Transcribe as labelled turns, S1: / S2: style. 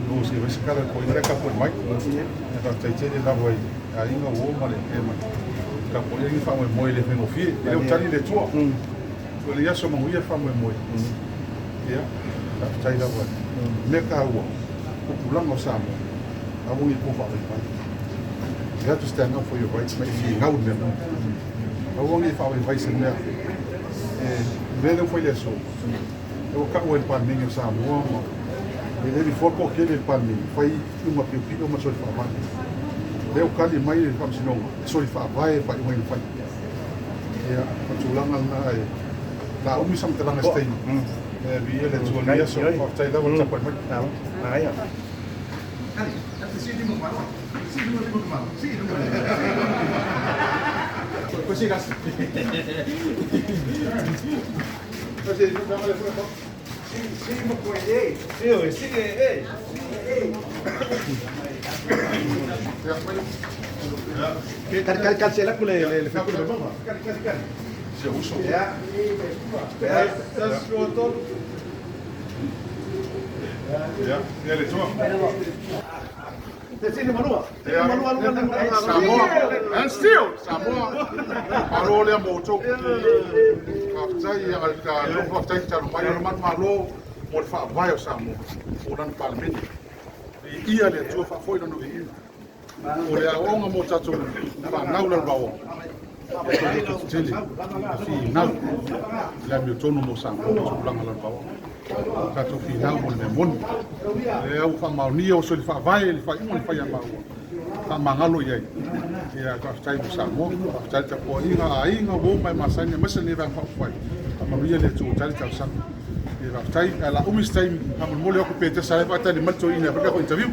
S1: no se vai ficar com ele capô mais então tem que dar vai aí no voo mas é mas capô ele faz um moile vem no fio ele o tali de tua ele já chama o ia faz um moile ya tá aí lá vai mercado o pulang ao samo a um ipo faz you have to stand up for your rights mas se ngau mesmo a um ele faz vai ser né ele foi isso eu acabo de para mim o samo ele for porque ele palme foi uma pipica uma soi fa leu kali mai le Faamasinoga soi fa vai fa mai fa ya patulanga na la umi sam tela stay vi ele tuolia so fa tai da volta pa mai ai così gas così Sì, ma come lei? Sì, cancella con le Faipule. Sì, uso. Ja, le tua.
S2: Sini Manuia.
S1: Samoa. And still Samoa. Alo le moto. Aftai al ka lo aftai ta mai no man malo mo fa vai o Samoa. O dan palmen. Ia le tua fa foi no vi. O le aonga mo tatu. Fa naula bawo. Tele. Fi nau. La mi tono mo Samoa. Tulanga la bawo. Kato final mo le mon e au fa mauni o so le fa vai le fa mo le fa ya ma fa mangalo ye ya ka tai mo sa mo tai ta po inga ainga wo mai masanya masa ne va fa fa ma mi le tu tai ta sa e va tai ala umi stai ha mo le ko pete sa le fa ta le mal to ina ba ko interview